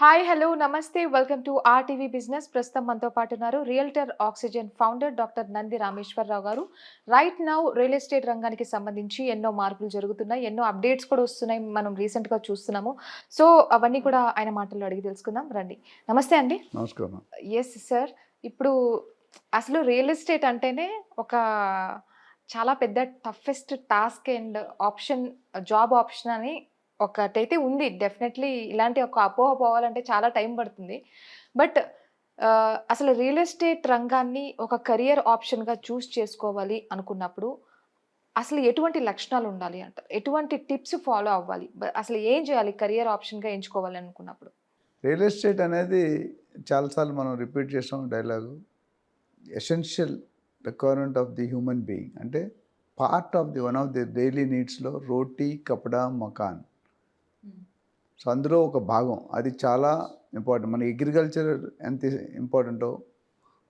Hi, hello, నమస్తే. Welcome to RTV business. ప్రస్తుతం మనతో పాటు ఉన్నారు realtor oxygen founder doctor Nandi Rameshwararao గారు. రైట్ నౌ రియల్ ఎస్టేట్ రంగానికి సంబంధించి ఎన్నో మార్పులు జరుగుతున్నాయి. ఎన్నో అప్డేట్స్ కూడా వస్తున్నాయి. మనం రీసెంట్‌గా చూస్తున్నాము. సో, అవన్నీ కూడా ఆయన మాటల్లో అడిగి తెలుసుకుందాం రండి. నమస్తే అండి. నమస్కారం. Yes sir. ఇప్పుడు అసలు రియల్ ఎస్టేట్ అంటేనే ఒక చాలా పెద్ద toughest task and option, job option అని ఒకటైతే ఉంది. డెఫినెట్‌లీ ఇలాంటి ఒక అపోహ పోవాలంటే చాలా టైం పడుతుంది. బట్ అసలు రియల్ ఎస్టేట్ రంగాన్ని ఒక కెరియర్ ఆప్షన్‌గా చేసుకోవాలి అనుకున్నప్పుడు అసలు ఎటువంటి లక్షణాలు ఉండాలి అంటారు? ఎటువంటి టిప్స్ ఫాలో అవ్వాలి? అసలు ఏం చేయాలి కెరియర్ ఆప్షన్‌గా ఎంచుకోవాలి అనుకున్నప్పుడు? రియల్ ఎస్టేట్ అనేది చాలా సార్లు మనం రిపీట్ చేసాం dialogue. Essential requirement of the human being. అంటే part of the one of the daily నీడ్స్‌లో రోటీ, కపడా, మకాన్. సో, అందులో ఒక భాగం. అది చాలా ఇంపార్టెంట్. మన అగ్రికల్చర్ ఎంత ఇంపార్టెంటో,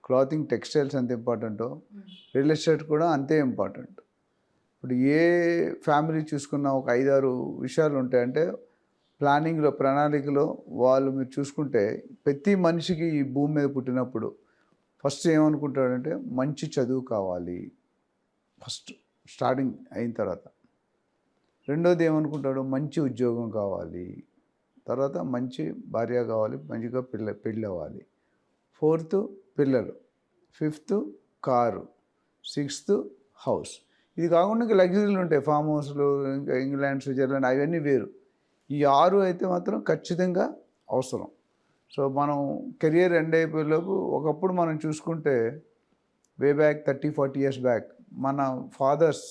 క్లాతింగ్, టెక్స్టైల్స్ ఎంత ఇంపార్టెంటో, రియల్ ఎస్టేట్ కూడా అంతే ఇంపార్టెంట్. ఇప్పుడు ఏ ఫ్యామిలీ చూసుకున్నా ఒక 5, 6 విషయాలు ఉంటాయంటే ప్లానింగ్‌లో, ప్రణాళికలో వాళ్ళు మీరు చూసుకుంటే ప్రతి మనిషికి ఈ భూమి మీద పుట్టినప్పుడు ఫస్ట్ ఏమనుకుంటాడంటే మంచి చదువు కావాలి. ఫస్ట్ స్టార్టింగ్ అయిన తర్వాత. రెండోది ఏమనుకుంటాడు మంచి ఉద్యోగం కావాలి. తర్వాత మంచి భార్య కావాలి. మంచిగా పెళ్ళి అవ్వాలి. ఫోర్త్ పిల్లలు. Fifth car. Sixth house. ఇది కాకుండా ఇంకా లగ్జరీలు ఉంటాయి. ఫామ్ హౌస్‌లు, ఇంకా ఇంగ్లాండ్, స్విట్జర్లాండ్ అవన్నీ వేరు. ఈ 6 అయితే మాత్రం ఖచ్చితంగా అవసరం. సో, మనం కెరియర్ ఎండ్ అయిపోయేలోపు ఒకప్పుడు మనం చూసుకుంటే వే బ్యాక్ 30, 40 ఇయర్స్ బ్యాక్ మన ఫాదర్స్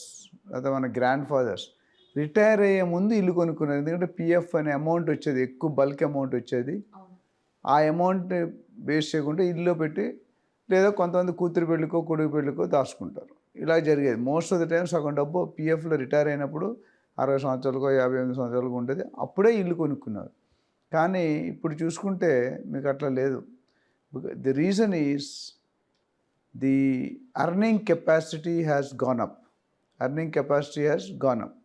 లేదా మన గ్రాండ్ ఫాదర్స్ రిటైర్ అయ్యే ముందు ఇల్లు కొనుక్కున్నారు. ఎందుకంటే పీఎఫ్ అనే అమౌంట్ వచ్చేది, ఎక్కువ బల్క్ అమౌంట్ వచ్చేది. ఆ అమౌంట్‌ని వేస్ట్ చేయకుండా ఇల్లులో పెట్టి లేదా కొంతమంది కూతురు పెళ్ళికో, కొడుకు పెళ్ళికో దాచుకుంటారు. ఇలా జరిగేది. మోస్ట్ ఆఫ్ ది టైమ్ సగం డబ్బు పీఎఫ్‌లో రిటైర్ అయినప్పుడు 60 సంవత్సరాలకో, 58 సంవత్సరాలకో ఉండేది. అప్పుడే ఇల్లు కొనుక్కున్నారు. కానీ ఇప్పుడు చూసుకుంటే మీకు అట్లా లేదు. The reason is the earning capacity has gone up. Earning capacity has gone up.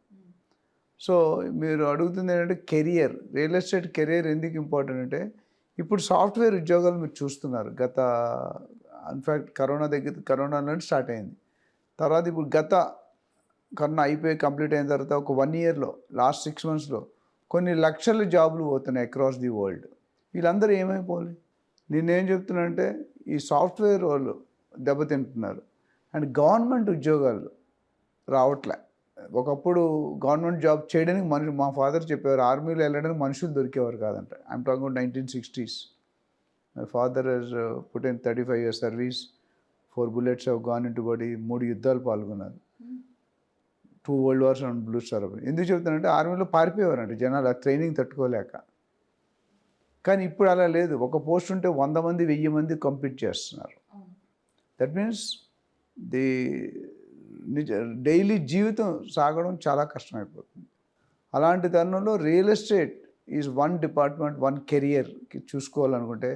So, మీరు అడుగుతుంది ఏంటంటే కెరియర్, రియల్ ఎస్టేట్ కెరియర్ ఎందుకు ఇంపార్టెంట్ అంటే ఇప్పుడు సాఫ్ట్‌వేర్ ఉద్యోగాలు మీరు చూస్తున్నారు. ఇన్‌ఫాక్ట్ కరోనాలోనే స్టార్ట్ అయింది. తర్వాత ఇప్పుడు కరోనా అయిపోయి కంప్లీట్ అయిన తర్వాత ఒక 1 ఇయర్‌లో, లాస్ట్ 6 మంత్స్‌లో కొన్ని లక్షల జాబులు పోతున్నాయి అక్రాస్ ది వరల్డ్. వీళ్ళందరూ ఏమైపోవాలి? నేనేం చెప్తున్నానంటే ఈ సాఫ్ట్‌వేర్ వాళ్ళు దెబ్బతింటున్నారు. అండ్ గవర్నమెంట్ ఉద్యోగాలు రావట్లే. ఒకప్పుడు గవర్నమెంట్ జాబ్ చేయడానికి మా ఫాదర్ చెప్పేవారు ఆర్మీలో వెళ్ళడానికి మనుషులు దొరికేవారు కాదంట. I'm talking about 1960s. My father has put in 35 years service. 4 bullets have gone into body. 3 యుద్ధాలు పాల్గొన్నారు. 2 world wars and blue star. ఎందుకు చెప్తానంటే ఆర్మీలో పారిపోయేవారంట జనాలు ఆ ట్రైనింగ్ తట్టుకోలేక. కానీ ఇప్పుడు అలా లేదు. ఒక పోస్ట్ ఉంటే 100 మంది, 1000 మంది కంపీట్ చేస్తున్నారు. దట్ మీన్స్ ది డైలీ జీవితం సాగడం చాలా కష్టమైపోతుంది. అలాంటి తరుణంలో real estate is one department, one కెరియర్కి చూసుకోవాలనుకుంటే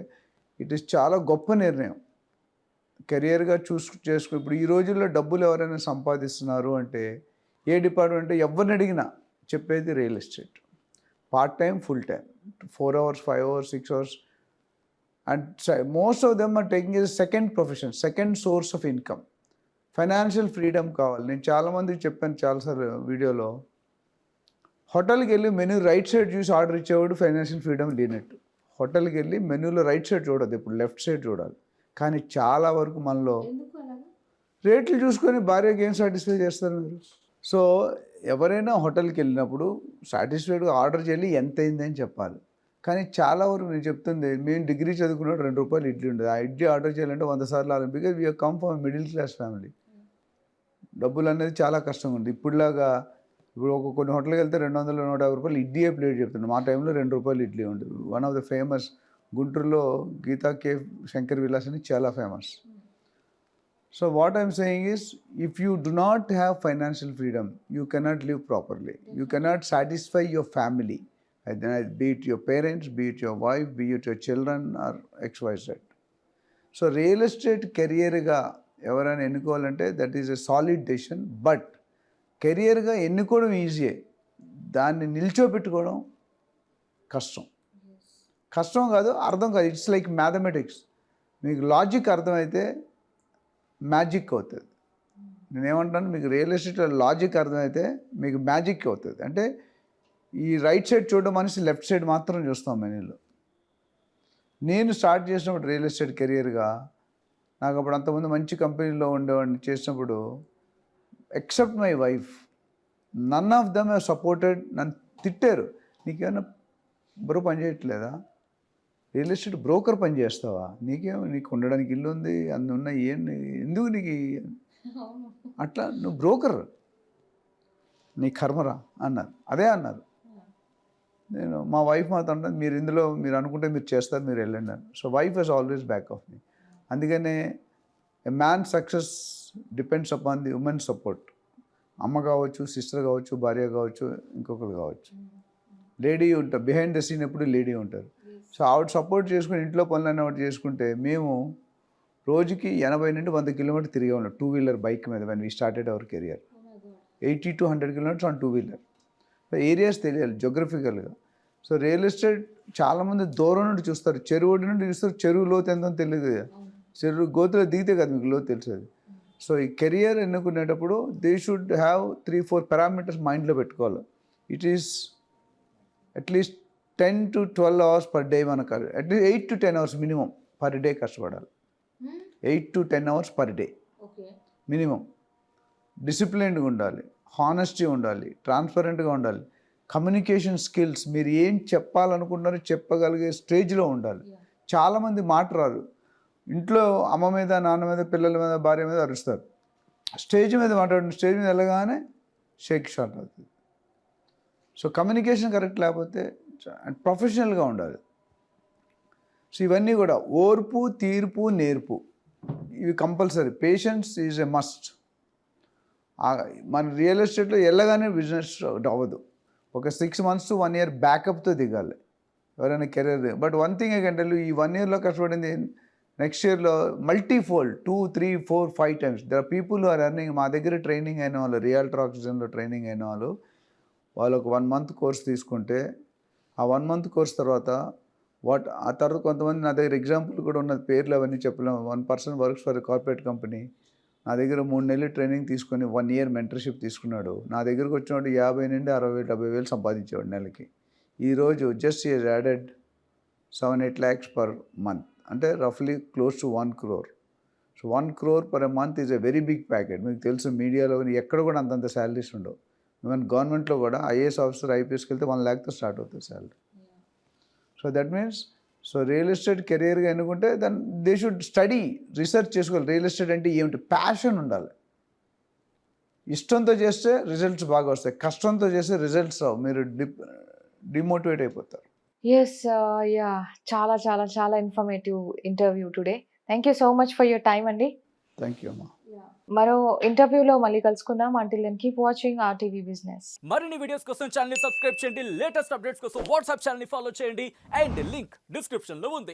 ఇట్ ఈస్ చాలా గొప్ప నిర్ణయం. కెరియర్గా చేసుకో. ఇప్పుడు ఈ రోజుల్లో డబ్బులు ఎవరైనా సంపాదిస్తున్నారు అంటే ఏ డిపార్ట్మెంట్ ఎవరిని అడిగినా చెప్పేది real estate. Part time, full time, 4 hours, 5 hours, 6 hours. And most of them are taking a second profession, second source of income. Financial freedom కావాలి. నేను చాలామందికి చెప్పాను చాలాసార్లు వీడియోలో. హోటల్కి వెళ్ళి మెనూ రైట్ సైడ్ చూసి ఆర్డర్ ఇచ్చేవాడు ఫైనాన్షియల్ ఫ్రీడమ్ లేనట్టు. హోటల్కి వెళ్ళి మెనూలో రైట్ సైడ్ చూడదు, ఇప్పుడు లెఫ్ట్ సైడ్ చూడాలి. కానీ చాలా వరకు మనలో రేట్లు చూసుకొని భార్యకి ఏం సాటిస్ఫై చేస్తారు మీరు? సో, ఎవరైనా హోటల్కి వెళ్ళినప్పుడు సాటిస్ఫైడ్గా ఆర్డర్ చేయాలి, ఎంత అయిందని చెప్పాలి. కానీ చాలా వరకు నేను చెప్తుంది, మేము డిగ్రీ చదువుకున్నప్పుడు ₹2 ఇడ్లీ ఉండేది. ఆ ఇడ్లీ ఆర్డర్ చేయాలంటే 100 సార్లు ఆలోచించాలి. Because we come from middle class family. డబ్బులు అనేది చాలా కష్టంగా ఉంది. ఇప్పుడులాగా ఇప్పుడు కొన్ని హోటల్కి వెళ్తే ₹200, ₹150 ఇడ్లీయే ప్లేట్ చెప్తున్నాను. మా టైంలో ₹2 ఇడ్లీ ఉండేది. వన్ ఆఫ్ ద ఫేమస్ గుంటూరులో గీతా కేఫ్, శంకర్ విలాస్ అని చాలా famous. So what I'm saying is, if you do not have financial freedom, you cannot live properly. You cannot satisfy your family. Be it your parents, be it your wife, be it your children or XYZ. So real estate కెరియర్గా ఎవరైనా ఎన్నుకోవాలంటే that is a solid decision. But కెరియర్గా ఎన్నుకోవడం ఈజీయే, దాన్ని నిల్చోబెట్టుకోవడం కష్టం. కష్టం కాదు, అర్థం కాదు. It's like mathematics. మీకు లాజిక్ అర్థమైతే మ్యాజిక్ అవుతుంది. నేనేమంటాను, మీకు రియల్ ఎస్టేట్లో లాజిక్ అర్థమైతే మీకు మ్యాజిక్ అవుతుంది. అంటే ఈ రైట్ సైడ్ చూడడం మనిషి లెఫ్ట్ సైడ్ మాత్రం చూస్తాం మనీలో. నేను స్టార్ట్ చేసినప్పుడు రియల్ ఎస్టేట్ కెరియర్గా నాకు అప్పుడు అంతకుముందు మంచి కంపెనీలో ఉండేవాడిని చేసినప్పుడు, except my wife, none of them have supported. నన్ను తిట్టారు, నీకేమైనా పని చేయట్లేదా, రియల్ ఎస్టేట్ బ్రోకర్ పని చేస్తావా, నీకు ఉండడానికి ఇల్లు ఉంది, అన్ని ఉన్నాయి, ఎందుకు నీకు అట్లా, నువ్వు బ్రోకర్, నీ కర్మరా అన్నారు. అదే అన్నారు. నేను మా వైఫ్ మాతో అంటే మీరు ఇందులో మీరు అనుకుంటే మీరు చేస్తారు, మీరు వెళ్ళండి అని. So wife has always back of me. అందుకనే a man success depends upon the women support. అమ్మ కావచ్చు, సిస్టర్ కావచ్చు, భార్య కావచ్చు, ఇంకొకరు కావచ్చు, లేడీ ఉంటారు. బిహైండ్ ద సీన్ ఎప్పుడు లేడీ ఉంటారు. సో ఆవిడ సపోర్ట్ చేసుకుని ఇంట్లో పనులన్నీ ఆవిడ చేసుకుంటే మేము రోజుకి 80 నుండి 100 కిలోమీటర్ తిరిగే ఉన్నాం 2 వీలర్ బైక్ మీద. When we started our career 80 to 100 kilometres on 2 wheeler. So areas తెలియాలి జోగ్రఫికల్గా. సో రియల్ ఎస్టేట్ చాలామంది దూరం నుండి చూస్తారు, చెరువు నుండి చూస్తారు, చెరువు లోతు ఎంతో తెలియదు. చెరువు గోతులో దిగితే కదా మీకు లోతు తెలిసేది. సో ఈ కెరియర్ ఎన్నుకునేటప్పుడు దే షుడ్ హ్యావ్ 3-4 పారామీటర్స్ మైండ్లో పెట్టుకోవాలి. It is at least 10 to 12 hours per day మనకు, at least 8 to 10 hours minimum per day కష్టపడాలి. 8 to 10 hours per day minimum. డిసిప్లిన్డ్గా ఉండాలి, హానెస్టీ ఉండాలి, ట్రాన్స్పరెంట్గా ఉండాలి, కమ్యూనికేషన్ స్కిల్స్, మీరు ఏం చెప్పాలనుకుంటున్నారో చెప్పగలిగే స్టేజ్లో ఉండాలి. చాలామంది మాట రాదు, ఇంట్లో అమ్మ మీద, నాన్న మీద, పిల్లల మీద, భార్య మీద అరుస్తారు. స్టేజ్ మీద మాట్లాడిన స్టేజ్ మీద వెళ్ళగానే షేక్ షాట్ అవుతుంది. సో కమ్యూనికేషన్ కరెక్ట్ లేకపోతే, అండ్ ప్రొఫెషనల్గా ఉండాలి. సో ఇవన్నీ కూడా ఓర్పు, తీర్పు, నేర్పు, ఇవి compulsory. Patience is a must. మన రియల్ ఎస్టేట్లో వెళ్ళగానే బిజినెస్ అవ్వదు. ఒక 6 months to 1 year బ్యాకప్తో దిగాలి ఎవరైనా career. But one thing I can tell you, ఈ 1 yearలో కష్టపడింది నెక్స్ట్ ఇయర్లో multifold 2, 3, 4, 5 times. There are people are earning. మా దగ్గర ట్రైనింగ్ అయిన వాళ్ళు, రియాల్టర్ ఆక్సిజన్లో ట్రైనింగ్ అయిన వాళ్ళు ఒక 1 month కోర్స్ తీసుకుంటే, ఆ 1 month కోర్స్ తర్వాత ఆ తర్వాత కొంతమంది నా దగ్గర ఎగ్జాంపుల్ కూడా ఉన్నది, పేర్లు అవన్నీ చెప్పలేము. 1 person works for corporate company, నా దగ్గర 3 నెలలు ట్రైనింగ్ తీసుకొని 1 year మెంటర్షిప్ తీసుకున్నాడు. నా దగ్గరకు వచ్చినప్పుడు 50 నుండి 60,000, 70,000 సంపాదించేవాడు నెలకి. ఈరోజు just is added 7-8 lakhs per month, అంటే రఫ్లీ close to 1 crore. So 1 crore per month is a very big packet. మీకు తెలుసు మీడియాలో ఎక్కడ కూడా అంతంత శాలరీస్ ఉండవు. ఈవెన్ గవర్నమెంట్లో కూడా ఐఏఎస్ ఆఫీసర్, ఐపీఎస్కి వెళ్తే 1 lakhతో స్టార్ట్ అవుతుంది salary. So that means, so real estate కెరియర్గా ఎన్నుకుంటే then they should study, research చేసుకోవాలి. రియల్ ఎస్టేట్ అంటే ఏమిటి, ప్యాషన్ ఉండాలి. ఇష్టంతో చేస్తే రిజల్ట్స్ బాగా వస్తాయి, కష్టంతో చేస్తే రిజల్ట్స్ రావు, మీరు డిమోటివేట్ అయిపోతారు. ఎస్, యా, చాలా చాలా చాలా informative interview today. Thank you so much for your time అండి. థ్యాంక్ యూ అమ్మా. మరో ఇంటర్వ్యూలో మళ్ళీ కలుసుకుందాం. Until then keep watching RTV business. మరిన్ని వీడియోస్ కోసం ఛానల్ ని సబ్స్క్రైబ్ చేయండి, లేటెస్ట్ అప్డేట్స్ కోసం వాట్సాప్ ఛానల్ ని ఫాలో చేయండి, అండ్ లింక్ డిస్క్రిప్షన్ లో ఉంది.